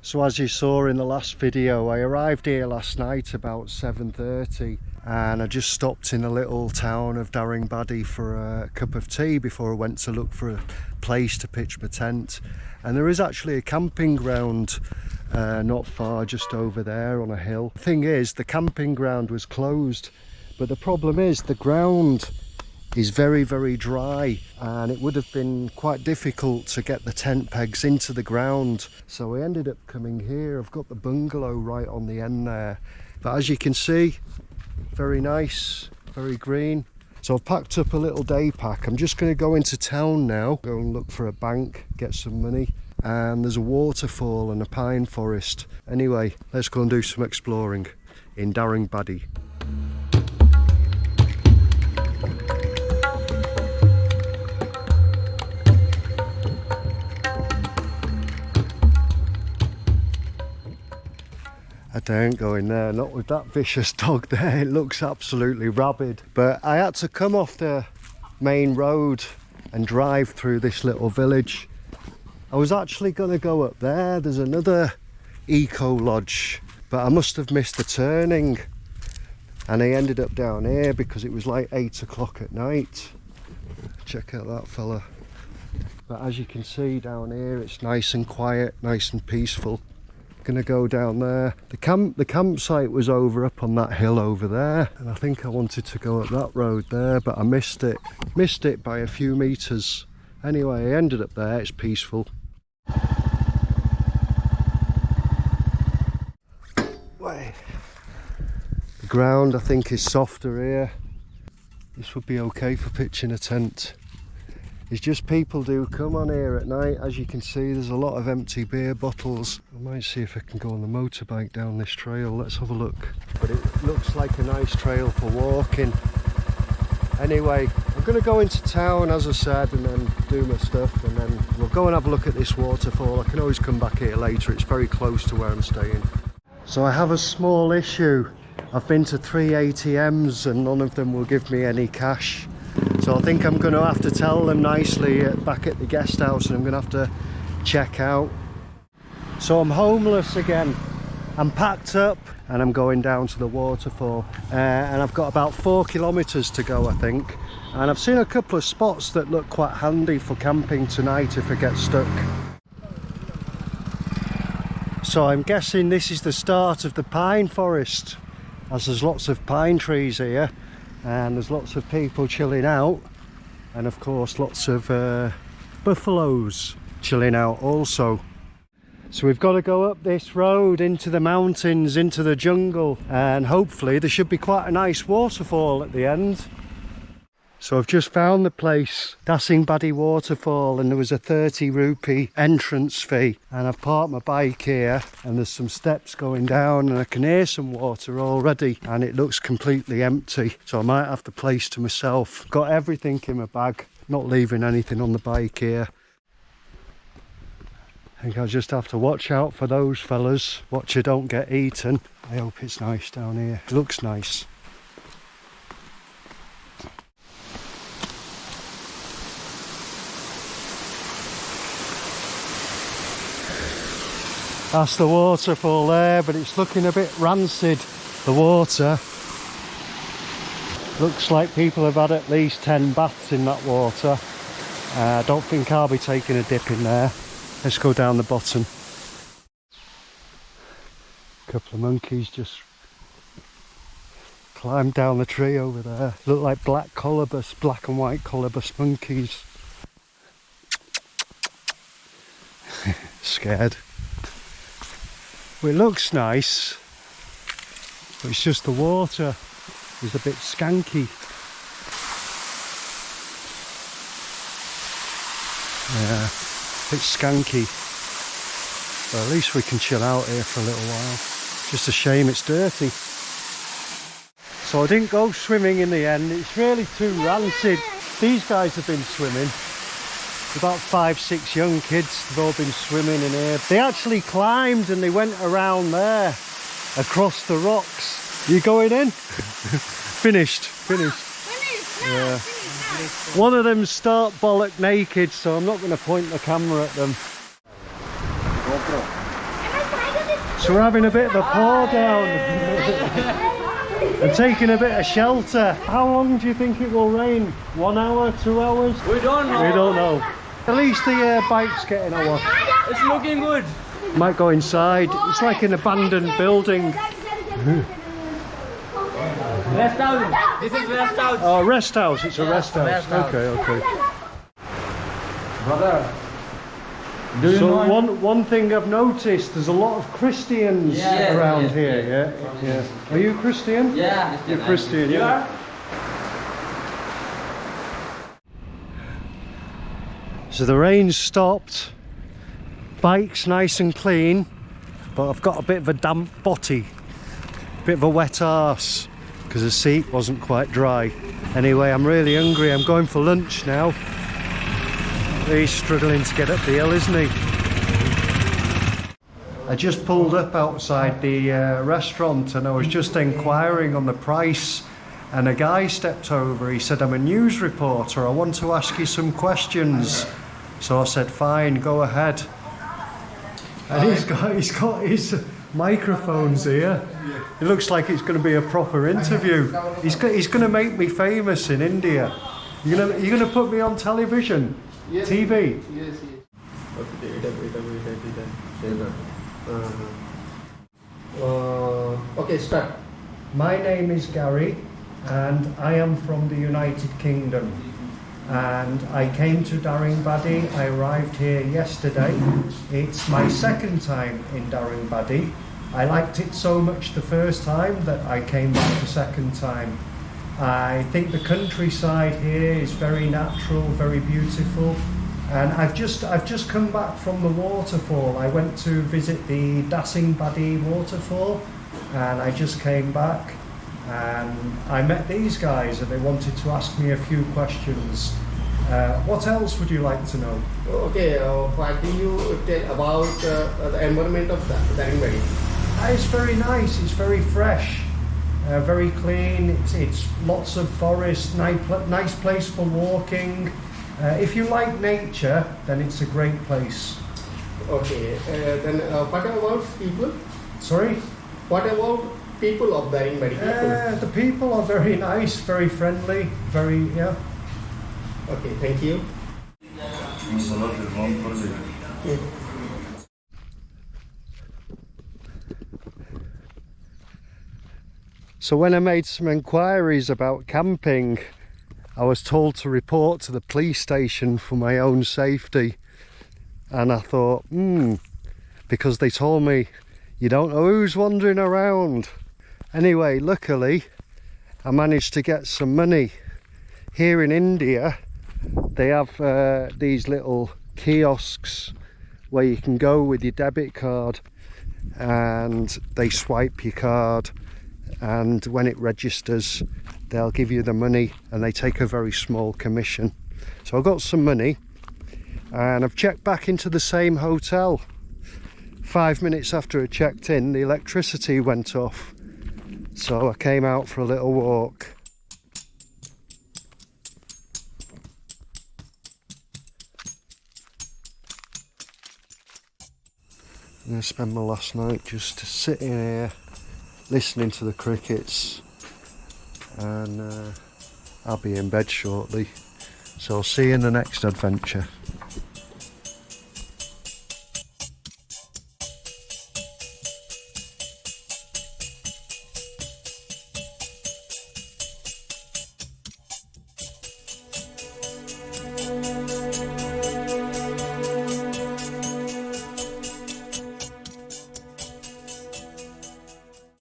So as you saw in the last video, I arrived here last night about 7:30 and I just stopped in a little town of Daringbadi for a cup of tea before I went to look for a place to pitch my tent. And there is actually a camping ground not far, just over there on a hill. The thing is, the camping ground was closed, but the problem is the ground is very, very dry, and it would have been quite difficult to get the tent pegs into the ground. So I ended up coming here. I've got the bungalow right on the end there, but as you can see, very nice, very green. So I've packed up a little day pack. I'm just going to go into town now, go and look for a bank, get some money, and there's a waterfall and a pine forest. Anyway, let's go and do some exploring in Daringbadi. I don't go in there, not with that vicious dog there. It looks absolutely rabid. But I had to come off the main road and drive through this little village. I was actually going to go up there. There's another eco lodge, but I must have missed the turning. And I ended up down here because it was like 8 o'clock at night. Check out that fella. But as you can see down here, it's nice and quiet, nice and peaceful. Gonna go down there. The campsite was up on that hill over there, and I think I wanted to go up that road there, but I missed it by a few meters. Anyway, I ended up there. It's peaceful. The ground I think is softer here. This would be okay for pitching a tent. It's just people do come on here at night. As you can see, there's a lot of empty beer bottles. I might see if I can go on the motorbike down this trail. Let's have a look. But it looks like a nice trail for walking. Anyway, I'm going to go into town, as I said, and then do my stuff, and then we'll go and have a look at this waterfall. I can always come back here later. It's very close to where I'm staying. So I have a small issue. I've been to 3 ATMs and none of them will give me any cash. So I think I'm going to have to tell them nicely back at the guest house, and I'm going to have to check out. So I'm homeless again. I'm packed up and I'm going down to the waterfall, and I've got about 4 kilometers to go, I think. And I've seen a couple of spots that look quite handy for camping tonight if I get stuck. So I'm guessing this is the start of the pine forest, as there's lots of pine trees here. And there's lots of people chilling out, and of course lots of buffaloes chilling out also. So we've got to go up this road into the mountains, into the jungle, and hopefully there should be quite a nice waterfall at the end. So I've just found the place, Daringbadi waterfall, and there was a 30 rupee entrance fee, and I've parked my bike here, and there's some steps going down, and I can hear some water already, and it looks completely empty, so I might have the place to myself. Got everything in my bag, not leaving anything on the bike here. I think I'll just have to watch out for those fellas, watch I don't get eaten. I hope it's nice down here. It looks nice. That's the waterfall there, but it's looking a bit rancid, the water. Looks like people have had at least 10 baths in that water. I don't think I'll be taking a dip in there. Let's go down the bottom. A couple of monkeys just climbed down the tree over there. Look like black and white colobus monkeys. Scared. Well, it looks nice, but it's just the water is a bit skanky. Yeah, a bit skanky. But at least we can chill out here for a little while. Just a shame it's dirty. So I didn't go swimming in the end. It's really too rancid. These guys have been swimming. About 5, 6 young kids, they've all been swimming in here. They actually climbed and they went around there, across the rocks. You going in? Finished. Yeah. One of them start bollock naked, so I'm not going to point the camera at them. So we're having a bit of a pour down and taking a bit of shelter. How long do you think it will rain? 1 hour, 2 hours? We don't know. We don't know. At least the bike's getting a wash. It's looking good. Might go inside. It's like an abandoned building. Rest house. This is rest house. Oh, rest house. It's a rest house. Rest house. Okay. Brother, do you So know? one thing I've noticed, there's a lot of Christians around here. Yeah. Are you Christian? Yeah. You're Christian. You Yeah. are? So the rain's stopped. Bike's nice and clean, but I've got a bit of a damp body, a bit of a wet arse because the seat wasn't quite dry. Anyway, I'm really hungry. I'm going for lunch now. He's struggling to get up the hill, isn't he? I just pulled up outside the restaurant and I was just inquiring on the price, and a guy stepped over. He said, "I'm a news reporter, I want to ask you some questions." So I said, "Fine, go ahead." And he's got his microphones here. It looks like it's going to be a proper interview. He's going to make me famous in India. You're going to put me on television, Yes. TV. Yes. Okay, start. My name is Gary, and I am from the United Kingdom. And I came to Daringbadi. I arrived here yesterday. It's my second time in Daringbadi. I liked it so much the first time that I came back the second time. I think the countryside here is very natural, very beautiful. And I've just come back from the waterfall. I went to visit the Daringbadi waterfall, and I just came back. And I met these guys and they wanted to ask me a few questions. What else would you like to know? Okay, what do you tell about the environment of Daringbadi? It's very nice, it's very fresh, very clean, it's lots of forest, nice place for walking. If you like nature, then it's a great place. Okay, then what about people? Sorry? What about people of Daringbadi? The people are very nice, very friendly, yeah. Okay, thank you. So when I made some inquiries about camping, I was told to report to the police station for my own safety. And I thought, because they told me you don't know who's wandering around. Anyway, luckily, I managed to get some money. Here in India, they have these little kiosks where you can go with your debit card and they swipe your card, and when it registers they'll give you the money and they take a very small commission. So I got some money and I've checked back into the same hotel. 5 minutes after I checked in, the electricity went off, so I came out for a little walk. I'm going to spend my last night just sitting here listening to the crickets, and I'll be in bed shortly, so I'll see you in the next adventure.